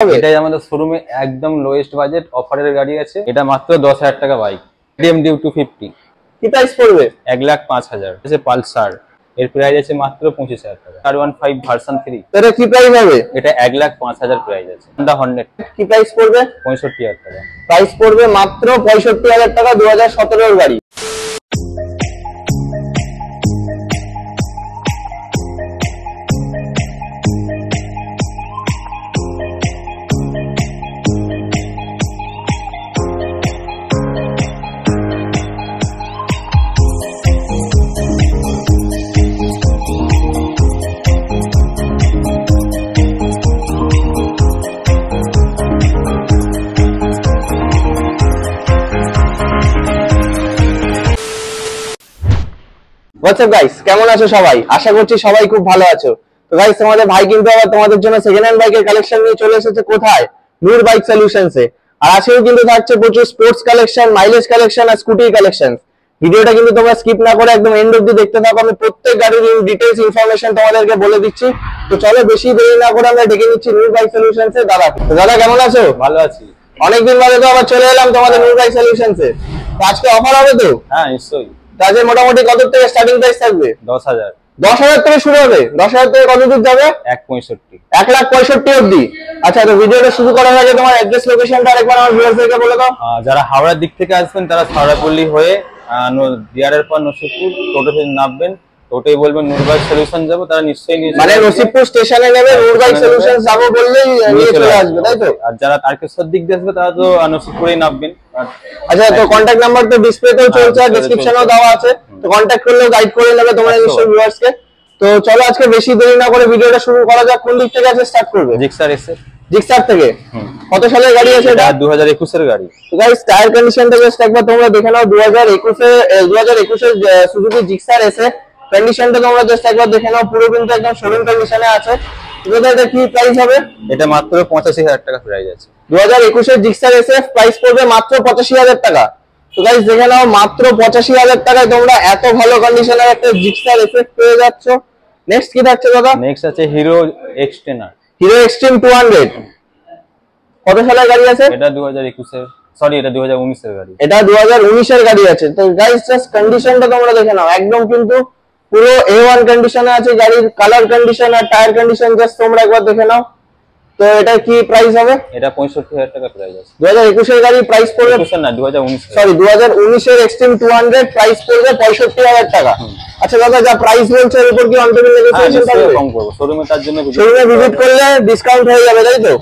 এটাই আমাদের শোরুমে একদম লোয়েস্ট বাজেট অফারের গাড়ি আছে। এটা মাত্র 10,000 টাকা বাইক, কেটিএম ডিউ 250। কি প্রাইস পড়বে? 1,05,000। আছে পালসার, এর প্রাইস আছে মাত্র 25,000 টাকা। R15 ভার্সন 3, এটা কি প্রাইস হবে? এটা 1,05,000 প্রাইস আছে। Honda Hornet কি প্রাইস পড়বে? 65,000 টাকা। প্রাইস পড়বে মাত্র 65,000 টাকা, 2017 এর গাড়ি। হোয়াটসঅ্যাপ গাইস, কেমন আছো সবাই? আশা করছি সবাই খুব ভালো আছো। তো গাইস, তোমাদের ভাই কিন্তু আবার তোমাদের জন্য সেকেন্ড হ্যান্ড বাইকের কালেকশন নিয়ে চলে এসেছে। কোথায়? নূর বাইক সলিউশনসে। আর আজকেও কিন্তু থাকছে প্রচুর স্পোর্টস কালেকশন, মাইলেজ কালেকশন আর স্কুটি কালেকশন। ভিডিওটা কিন্তু তোমরা স্কিপ না করে একদম এন্ড অবধি দেখতে থাকো। আমি প্রত্যেক গাড়ির ডিটেইলস ইনফরমেশন তোমাদেরকে বলে দিচ্ছি। তো চলো বেশি দেরি না করে আমরা ডেকে নিচ্ছি নূর বাইক সলিউশনসে দাদা। তো দাদা কেমন আছো? ভালো আছি। অনেকদিন বাদে তো আবার চলে এলাম তোমাদের নূর বাইক সলিউশনসে। তো আজকে অফার হবে তো? হ্যাঁ নিশ্চয়ই। তাহলে মোটামুটি কত থেকে স্টার্টিং প্রাইস থাকবে? 10,000। 10,000 থেকে শুরু হবে। 10,000 থেকে কত দূর যাবে? 1,65,000। 1,65,000 অবধি। আচ্ছা, তো ভিডিওটা শুরু করার আগে তোমার অ্যাড্রেস লোকেশনটা আরেকবার আমার ভিউয়ারদেরকে বলে দাও। যারা হাওড়ার দিক থেকে আসবেন তারা হাওড়াপল্লী হয়ে দিয়ারের পর নসিবপুর টোটোতে নামবেন। টোটোই বলবেন নূর বাইক সলিউশন যাবো, তারা নিশ্চয়ই নিয়ে মানে নসিবপুর স্টেশনে নেবে, নূর বাইক সলিউশন যাবো বললেই নিয়ে চলে আসবে, তাই তো? আর যারা তারকেশ্বর দিক দিয়ে আসবে তারা তো নসিবপুরেই নামবেন। আচ্ছা, তো কন্টাক্ট নাম্বার তো ডিসপ্লেতেও চলছে আর ডেসক্রিপশনেও দেওয়া আছে। তো কন্টাক্ট করলেও গাইড করে নেবে তোমরা নিশ্চয়ই ভিউয়ার্সকে। তো চলো আজকে বেশি দেরি না করে ভিডিওটা শুরু করা যাক। কোন দিক থেকে আছে স্টার্ট করবে? জিক্সার এসে। জিক্সার থেকে। কত সালের গাড়ি আছে এটা? 2021 এর গাড়ি। তো গাইস, টায়ার কন্ডিশনটা জাস্ট একবার তোমরা দেখে নাও। 2021 এর সুজুকি জিক্সার এসে কন্ডিশনটা তোমরা জাস্ট একবার দেখে নাও। পুরো কিন্তু একদম শোরুম কন্ডিশনে আছে। এটা কি প্রাইস হবে? এটা মাত্র 85,000 টাকা প্রাইস আছে। 2021 এর জিক্সার এসে প্রাইস পড়বে মাত্র 85,000 টাকা। তো গাইস দেখে নাও, মাত্র 85,000 টাকায় তোমরা এত ভালো কন্ডিশনের একটা জিক্সার এসে পেয়ে যাচ্ছ। নেক্সট কি থাকছে দাদা? নেক্সট আছে হিরো এক্সটেনার। Hero extreme 200। কত সালের গাড়ি আছে? এটা 2021 এর, সরি এটা 2019 এর গাড়ি। এটা 2019 এর গাড়ি আছে। তো গাইস জাস্ট কন্ডিশনটা তোমরা দেখে নাও, একদম কিন্তু পুরো A1 কন্ডিশনে আছে গাড়ির। কালার কন্ডিশন আর টায়ার কন্ডিশন জাস্ট তোমরা একবার দেখে নাও। তো এটা কি প্রাইস হবে? এটা 65,000 টাকা প্রাইস আছে। 2021 এর গাড়ি প্রাইস পড়বে না 2019, সরি 2019 এর এক্সট্রিম 200 প্রাইস পড়বে 65,000 টাকা। আচ্ছা দাদা, যা প্রাইস বলছে এর উপর কি অনটেবিল নেগোসিয়েশন থাকবে? কম করব, শোরুমে তার জন্য শোরুমে ভিজিট করলে ডিসকাউন্ট হয়ে যাবে, তাই তো?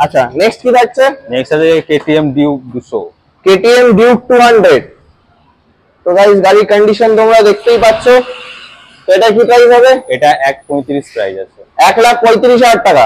আচ্ছা, নেক্সট কি থাকছে? নেক্সট আছে কেটিএম ডিউ 200। KTM Duke 200। তো গাইস গাড়ির কন্ডিশন তোমরা দেখতেই পাচ্ছ। তো এটা কি প্রাইস হবে? এটা 1.35 প্রাইস আছে। 1,35,000 টাকা।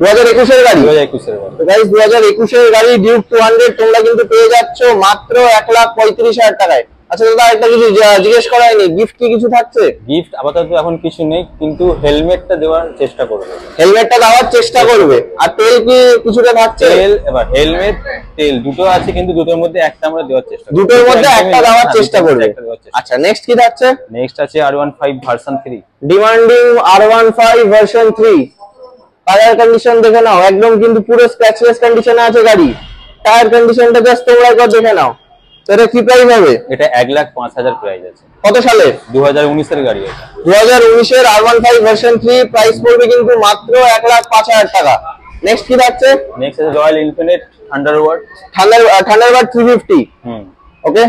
2021 এর গাড়ি। 2021 এর গাড়ি। তো গাইস 2021 এর গাড়ি ডিউক 200 তোমরা কিন্তু পেয়ে যাচ্ছ মাত্র 1,35,000 টাকায়। আচ্ছা দাদা, একটা কিছু জিজ্ঞেস করা হয়নি, গিফট কি কিছু থাকছে? গিফট আপাতত এখন কিছু নেই, কিন্তু হেলমেটটা দেওয়ার চেষ্টা করবে। হেলমেটটা দেওয়ার চেষ্টা করবে। আর তেল কি কিছুটা থাকছে? তেল, এবার হেলমেট তেল দুটো আছে, কিন্তু দুটোর মধ্যে একটা আমরা দেওয়ার চেষ্টা করব। দুটোর মধ্যে একটা দেওয়ার চেষ্টা করবে। আচ্ছা, নেক্সট কি থাকছে? নেক্সট আছে R15 version 3। Demanding R15 version 3। Tyre condition দেখে নাও, একদম কিন্তু পুরো স্ক্র্যাচলেস কন্ডিশনে আছে গাড়ি। টায়ার কন্ডিশনটা জাস্ট তোমরা একবার দেখে নাও। তো এটা কি প্রাইস হবে? এটা 1,05,000 প্রাইস আছে। কত সালে? 2019 এর গাড়ি এটা। 2019 এর R15 ভার্সন 3 প্রাইস পড়বে কিন্তু মাত্র 1,05,000 টাকা। নেক্সট কি থাকছে? নেক্সট আছে রয়্যাল এনফিল্ড থান্ডারবার্ড। থান্ডারবার্ড 350। ওকে,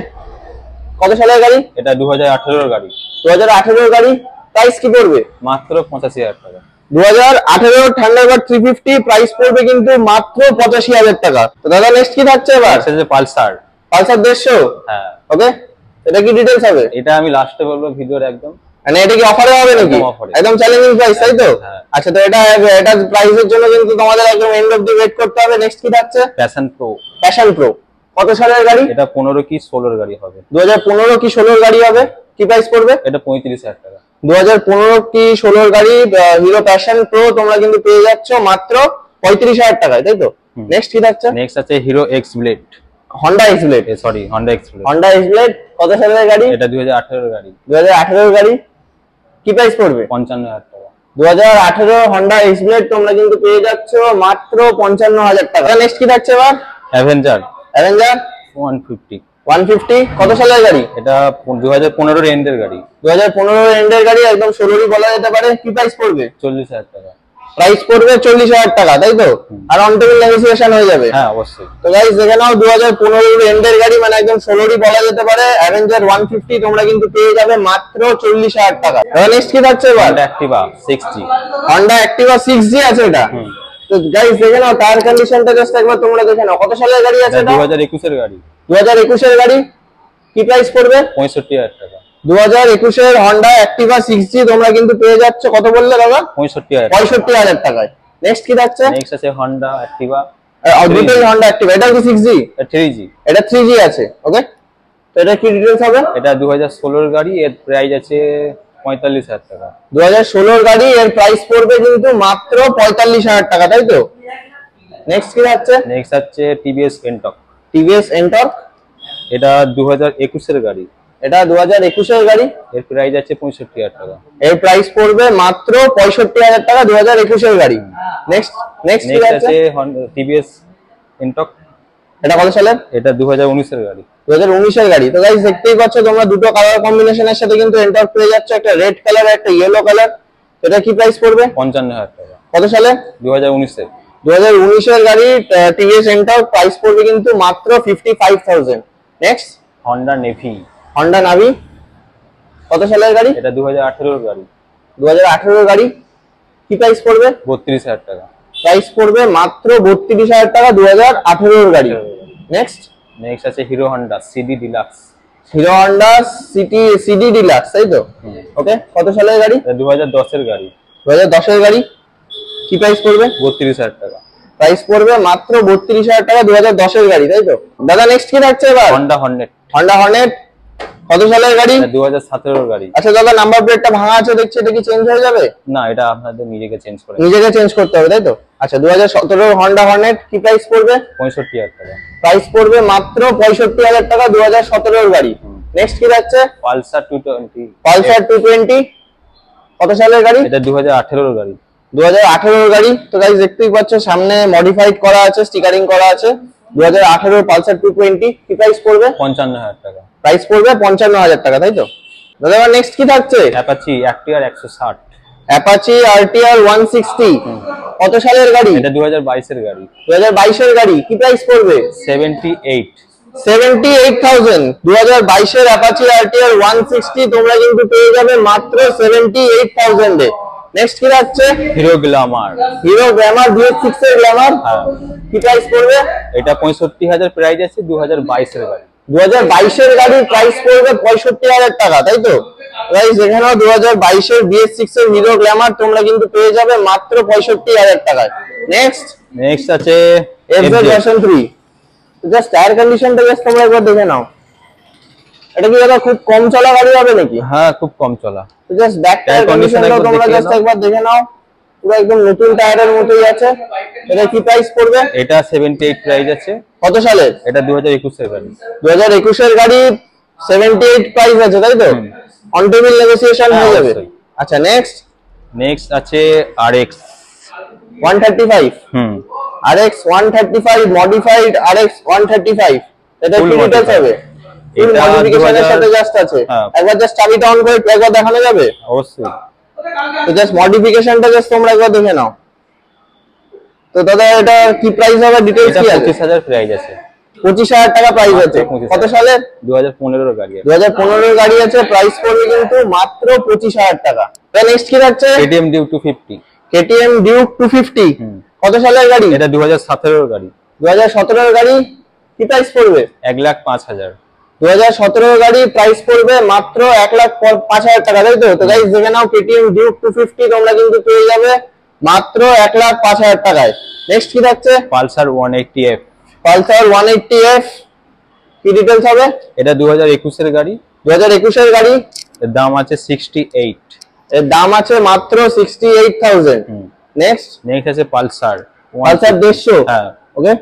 কত সালের গাড়ি? এটা 2018 এর গাড়ি। 2018 এর গাড়ি। প্রাইস কি পড়বে? মাত্র 85,000 টাকা। 2018 থান্ডারবার্ড 350 প্রাইস পড়বে কিন্তু মাত্র 85,000 টাকা। তো দাদা নেক্সট কি থাকছে এবার? আছে পালসার। পালসার 150। হ্যাঁ। ওকে, এটা কি ডিটেইলস হবে? এটা আমি লাস্টে বলবো ভিডিওর একদম। মানে এটা কি অফারে হবে নাকি? একদম চ্যালেঞ্জিং প্রাইস, তাই তো? আচ্ছা, তো এটা প্রাইসের জন্য কিন্তু তোমাদের একদম এন্ড অফ দি ওয়েট করতে হবে। নেক্সট কি থাকছে? Passion pro. প্যাশন প্রো কত সালের গাড়ি? এটা 15 কি 16 এর গাড়ি হবে। 2015 কি 16 এর গাড়ি হবে। কি প্রাইস পড়বে? এটা 35,000 টাকা। 2015 কি 16 এর গাড়ি হিরো প্যাশন প্রো তোমরা কিন্তু পেয়ে যাচ্ছ মাত্র 35,000 টাকায়, তাই তো? নেক্সট কি থাকছে? নেক্সট আছে hero x blade. Honda x blade, sorry Honda x blade. Honda x blade কত সালের গাড়ি? এটা 2018 এর গাড়ি। 2018 এর গাড়ি। কি প্রাইস পড়বে? 55,000 টাকা। 2018 হন্ডা এক্স ব্লেড তোমরা কিন্তু পেয়ে যাচ্ছ মাত্র 55,000 টাকা। নেক্সট কি থাকছে এবার? অ্যাভেঞ্জার 150 কত সালের গাড়ি? এটা 2015 এন্ডের গাড়ি। 2015 এন্ডের গাড়ি, একদম 16ই বলা যেতে পারে। কি প্রাইস পড়বে? 40,000 টাকা। প্রাইস পড়বে 40,000 টাকা, তাই তো? আর অন টেবিল নেগোসিয়েশন হয়ে যাবে। হ্যাঁ অবশ্যই। তো গাইস দেখে নাও, 2015 এন্ডের গাড়ি, মানে একদম 16ই বলা যেতে পারে। অ্যাভেঞ্জার 150 তোমরা কিন্তু পেয়ে যাবে মাত্র 40,000 টাকা। নেক্সট কি থাকছে এবার? Honda Activa 6G। Honda Activa 6G আছে এটা। তো গাইস দেখে নাও, টায়ার কন্ডিশনটা জাস্ট একবার তোমরা দেখে নাও। কত সালের গাড়ি আছে এটা? 2021 এর গাড়ি। 2021 এর গাড়ি। কি প্রাইস পড়বে? 65,000 টাকা। 2021 এর হন্ডা অ্যাক্টিভা 6G তোমরা কিন্তু পেয়ে যাচ্ছ কত বললে দাদা? 65,000 টাকায়। নেক্সট কি থাকছে? নেক্সট আছে হন্ডা অ্যাক্টিভা। দুটোই হন্ডা অ্যাক্টিভা। এটা কি 6G? 3G। এটা 3G আছে। ওকে, তো এটা কি ডিটেইলস হবে? এটা 2016 এর গাড়ি, এর প্রাইস আছে 45,000 টাকা। 2016 এর গাড়ি, এর প্রাইস পড়বে কিন্তু মাত্র 45,000 টাকা, তাই তো? নেক্সট কি থাকছে? নেক্সট আছে টিভিএস এন্টর্ক। টিভিএস এন্টর্ক, এটা 2021 এর গাড়ি। এটা 2021 এর গাড়ি, এর প্রাইস আছে 65,000 টাকা। এর প্রাইস পড়বে মাত্র 65,000 টাকা, 2021 এর গাড়ি। নেক্সট কি আছে টিভিএস এন্টর্ক। এটা কত সালের? এটা 2019 এর গাড়ি। 2019 এর গাড়ি। তো গাইস দেখতেই পাচ্ছ তোমরা, দুটো কালার কম্বিনেশনের সাথে কিন্তু এন্টর্ক পেয়ে যাচ্ছ, একটা রেড কালার আর একটা ইয়েলো কালার। এটা কি প্রাইস পড়বে? 55,000 টাকা। কত সালে? 2019 এর। 2019 এর গাড়ি টিভিএস এন্টর্ক, প্রাইস পড়বে কিন্তু মাত্র 55,000। Next Honda navy. হন্ডা নাভি, কত সালের গাড়ি? এটা 2018 এর গাড়ি। 2018 এর গাড়ি। কি প্রাইস পড়বে? 32,000 টাকা। প্রাইস পড়বে মাত্র 32,000 টাকা, 2018 এর গাড়ি। নেক্সট আছে hero Honda CD deluxe. Hero Honda CD deluxe, তাই তো? ওকে, কত সালের গাড়ি? 2010 এর গাড়ি। 2010 এর গাড়ি। কি প্রাইস পড়বে? 32,000 টাকা। প্রাইস পড়বে মাত্র 32,000 টাকা, 2010 এর গাড়ি, তাই তো? দাদা নেক্সট কি থাকছে এবার? Honda Hornet. হন্ডা হর্নেট, কত সালের গাড়ি? 2017 এর গাড়ি। আচ্ছা দাদা, নাম্বার প্লেটটা ভাঙা আছে দেখছি, এটা কি চেঞ্জ হয়ে যাবে? না, এটা আপনাদের নিজেকে চেঞ্জ করতে হবে, তাই তো? আচ্ছা, 2017 হন্ডা হর্নেট, কি প্রাইস পড়বে? 65,000 টাকা। প্রাইস পড়বে মাত্র 65,000 টাকা, 2017 এর গাড়ি। নেক্সট কি থাকছে? পালসার 220। পালসার 220, কত সালের গাড়ি? এটা 2018 এর গাড়ি। 2018 এর গাড়ি। তো গাইস দেখতেই পাচ্ছ, সামনে মডিফাইড করা আছে, স্টিকারিং করা আছে। 2018 পালসার 220, কি প্রাইস পড়বে? 55,000 টাকা। প্রাইস পড়বে 55,000 টাকা, তাই তো? দাদা এবার নেক্সট কি থাকছে? Apache RTR 160। অ্যাপাচি আরটিআর 160, কত সালের গাড়ি? এটা 2022 এর গাড়ি। 2022 এর গাড়ি। কি প্রাইস পড়বে? 78,000। 2022 এর অ্যাপাচি আরটিআর 160 তোমরা কিন্তু পেয়ে যাবে মাত্র 78,000 এ। নেক্সট কি থাকছে? Hero Glamour. Hero Glamour BS6 এর গ্ল্যামার। কি প্রাইস পড়বে? এটা 65,000 প্রাইস আছে, 2022 এর গাড়ি। 2022 এর গাড়ির প্রাইস পড়বে 65,000 টাকা, তাই তো? গাইস এখানেও 2022 এর BS6 এর হিরো গ্ল্যামার তোমরা কিন্তু পেয়ে যাবে মাত্র 65,000 টাকায়। নেক্সট আছে FZ ভার্সন 3। জাস্ট টায়ার কন্ডিশনটা জাস্ট তোমরা একবার দেখে নাও। এটা কি দাদা খুব কম চলা গাড়ি হবে নাকি? হ্যাঁ, খুব কম চলা। জাস্ট ব্যাক টায়ার কন্ডিশনটা তোমরা জাস্ট একবার দেখে নাও, পুরো একদম নতুন টায়ারের মতোই আছে। এটা কি প্রাইস পড়বে? এটা 78 প্রাইস আছে। কত সালের? এটা 2021 এর গাড়ি। 2021 এর গাড়ি, 78 প্রাইস আছে, তাই তো? অন টেবিল নেগোসিয়েশন হয়ে যাবে। আচ্ছা নেক্সট আছে RX 135। RX 135 মডিফাইড RX 135, এটা কি ডিটেইলস হবে? ফুল মডিফিকেশনের সাথে জাস্ট আছে। একবার জাস্ট চাবিটা অন করে একবার দেখানো যাবে? অবশ্যই। তো জাস্ট মডিফিকেশনটা জাস্ট তোমরা একবার দেখে নাও। তো দাদা এটা কি প্রাইস হবে? ডিটেইলস কি আছে? 25,000 প্রাইস আছে। 25,000 টাকা প্রাইস আছে। কত সালে? 2015 এর গাড়ি। 2015 এর গাড়ি আছে, প্রাইস পড়বে কিন্তু মাত্র 25,000 টাকা। তাহলে নেক্সট কি থাকছে? KTM Duke 250। KTM Duke 250, কত সালের গাড়ি? এটা 2017 এর গাড়ি। 2017 এর গাড়ি। কি প্রাইস পড়বে? 1,05,000। 2017 এর গাড়ি, প্রাইস পড়বে মাত্র 1,05,000 টাকা, তাই তো? তো গাইস দেখে নাও, KTM Duke 250 তোমরা কিন্তু পেয়ে যাবে মাত্র 1,05,000 টাকায়। নেক্সট কি থাকছে? Pulsar 180F। পালসার 180F, কি ডিটেইলস হবে? এটা 2021 এর গাড়ি। 2021 এর গাড়ি। এর দাম আছে 68। এর দাম আছে মাত্র 68,000। নেক্সট আছে পালসার 150। হ্যাঁ, ওকে।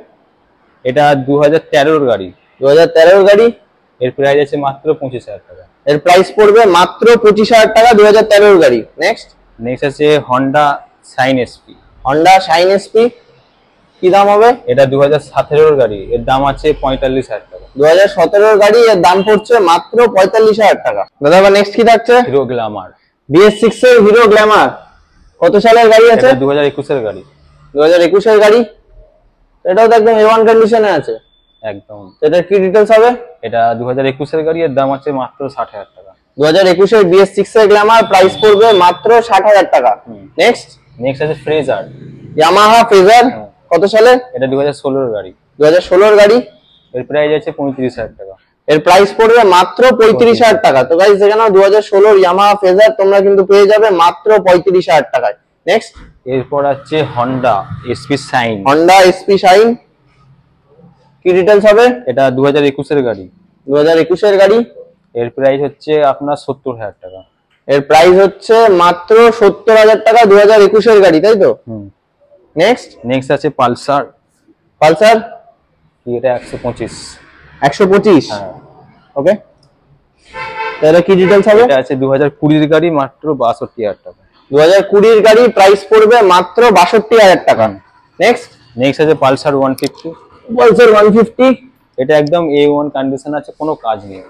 এটা 2013 এর গাড়ি। 2013 এর গাড়ি। এর প্রাইস আছে মাত্র 25,000 টাকা। এর প্রাইস পড়বে মাত্র 25,000 টাকা, 2013 এর গাড়ি। নেক্সট নেক্সট আছে Honda shine SP. Honda shine SP কি দাম হবে? এটা 2017 গাড়ি, এর দাম আছে 45,000 টাকা। 2017 গাড়ি, এর দাম পড়ছে মাত্র 45,000 টাকা। দাদা এবার নেক্সট কি থাকছে? Hero Glamour. BS6 এর হিরো গ্ল্যামার কত সালের গাড়ি আছে? এটা 2021 এর গাড়ি। 2021 এর গাড়ি, এটাও তো একদম A1 কন্ডিশনে আছে একদম। এটা কি ডিটেইলস হবে? এটা 2021 এর গাড়ি, এর দাম আছে মাত্র 60,000 টাকা। 2021 এর BS6 এর গ্ল্যামার, প্রাইস পড়বে মাত্র 60,000 টাকা। নেক্সট আছে ফ্রেজার। ইয়ামাহা ফ্রেজার কত সালে? এটা 2016 এর গাড়ি। 2016 এর গাড়ি, এর প্রাইস আছে 35,000 টাকা। এর প্রাইস পড়বে মাত্র 35,000 টাকা। তো গাইস দেখে নাও 2016 ইয়ামাহা ফ্রেজার তোমরা কিন্তু পেয়ে যাবে মাত্র 35,000 টাকায়। নেক্সট এরপর আছে Honda SP shine. Honda SP shine কি ডিটেইলস হবে? এটা 2021 এর গাড়ি। 2021 এর গাড়ি, এর প্রাইস হচ্ছে আপনার 70,000 টাকা। এর প্রাইস হচ্ছে মাত্র 70,000 টাকা, 2021 এর গাড়ি, তাই তো? নেক্সট আছে পালসার। পালসার এটা 125। 125, হ্যাঁ। ওকে, তাহলে কি ডিটেইলস হবে? এটা আছে 2020 এর গাড়ি, মাত্র 62,000 টাকা। 2020 এর গাড়ি, প্রাইস পড়বে মাত্র 62,000 টাকা। নেক্সট আছে পালসার 150। পালসার 150, এটা একদম A1 কন্ডিশন আছে, কোনো কাজ নেই,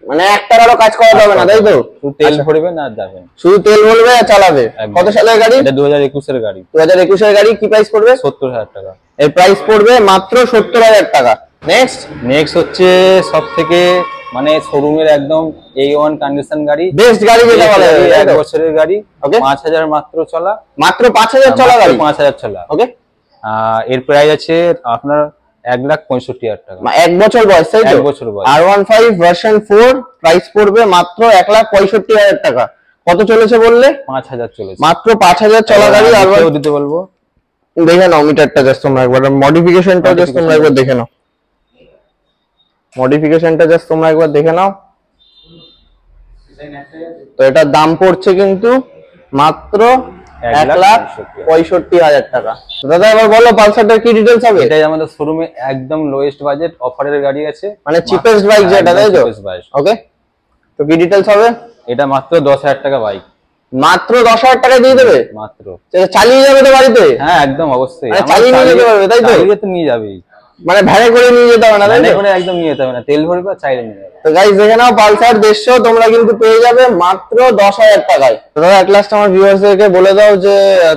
মানে একটা টাকারও কাজ করা যাবে না, তাই তো? শুধু তেল ভরবে না যাবেন, শুধু তেল ভরবে আর চালাবে। কত সালের গাড়ি? এটা 2021 এর গাড়ি। 2021 এর গাড়ি, কি প্রাইস পড়বে? 70,000 টাকা। এর প্রাইস পড়বে মাত্র 70,000 টাকা। নেক্সট হচ্ছে সবথেকে মানে শোরুমের একদম A1 কন্ডিশন গাড়ি, বেস্ট গাড়ি যেটা বলা যায়, 1 বছরের গাড়ি, ওকে, 5,000 মাত্র চলা, মাত্র 5,000 চলা গাড়ি, 5,000 চলা, ওকে। এর প্রাইস আছে আপনার 1,65,000 টাকা। 1 বছর বয়স, তাই তো? 1 বছর বয়স। R15 ভার্সন 4, প্রাইস পড়বে মাত্র 1,65,000 টাকা। কত চলেছে বললে? 5,000 চলেছে, মাত্র 5,000 চলা গাড়ি। আর দিতে বলবো, দেখে নাও মিটারটা জাস্ট তোমরা একবার, মডিফিকেশনটা জাস্ট তোমরা একবার দেখে নাও, মডিফিকেশনটা জাস্ট তোমরা একবার দেখে নাও। তো এটার দাম পড়ছে কিন্তু মাত্র 1,65,000 টাকা। দাদা এবার বলো পালসারটার কি ডিটেইলস হবে? এটাই আমাদের শোরুমে একদম লোয়েস্ট বাজেট অফারের গাড়ি আছে, মানে চিপেস্ট বাইক যেটা, তাই তো? ওকে, তো কি ডিটেইলস হবে? এটা মাত্র 10,000 টাকা বাইক, মাত্র 10,000 টাকা দিয়ে দেবে মাত্র। চালিয়ে যাবে তো বাড়িতে? হ্যাঁ একদম, অবশ্যই চালিয়ে নিয়ে যেতে পারবে, তাই তো? চালিয়ে তো নিয়ে যাবে, মানে ভ্যানে করে নিয়ে যেতে হবে না, তাই তো? একদম নিয়ে যেতে হবে না, তেল ভরবে আর চাইলে নিয়ে যাবে। তো গাইস দেখে নাও পালসার 150 তোমরা কিন্তু পেয়ে যাবে মাত্র 10,000 টাকায়। তো দাদা এক লাস্ট আমার ভিউয়ার্সদেরকে বলে দাও যে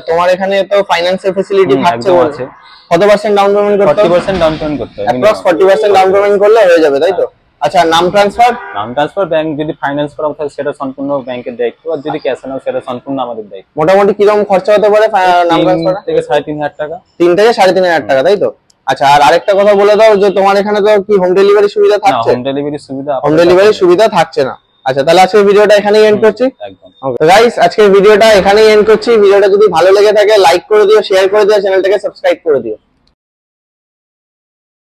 তোমার এখানে তো ফাইন্যান্সের ফ্যাসিলিটি থাকছে, আছে। কত পার্সেন্ট ডাউন পেমেন্ট করতে হবে? 40% ডাউন পেমেন্ট করতে হবে, অ্যাপ্রক্স 40% ডাউন পেমেন্ট করলে হয়ে যাবে, তাই তো? আচ্ছা, নাম ট্রান্সফার? ব্যাংক যদি ফাইন্যান্স করা হয় সেটা সম্পূর্ণ ব্যাংকের দায়িত্ব, আর যদি ক্যাশ নাও সেটা সম্পূর্ণ আমাদের দায়িত্ব। মোটামুটি কিরকম খরচা হতে পারে নাম ট্রান্সফার? 3 থেকে 3,500 টাকা। 3 থেকে 3,500 টাকা, তাই তো? আচ্ছা, আর আরেকটা কথা বলে দাও যে তোমার এখানে তো কি হোম ডেলিভারি সুবিধা থাকছে? হোম ডেলিভারি সুবিধা, হোম ডেলিভারি সুবিধা থাকছে না। আচ্ছা, তাহলে আজকের ভিডিওটা এখানেই এন্ড করছি। একদম। গাইস আজকের ভিডিওটা এখানেই এন্ড করছি। ভিডিওটা যদি ভালো লেগে থাকে লাইক করে দিও, শেয়ার করে দিও, চ্যানেলটাকে সাবস্ক্রাইব করে দিও।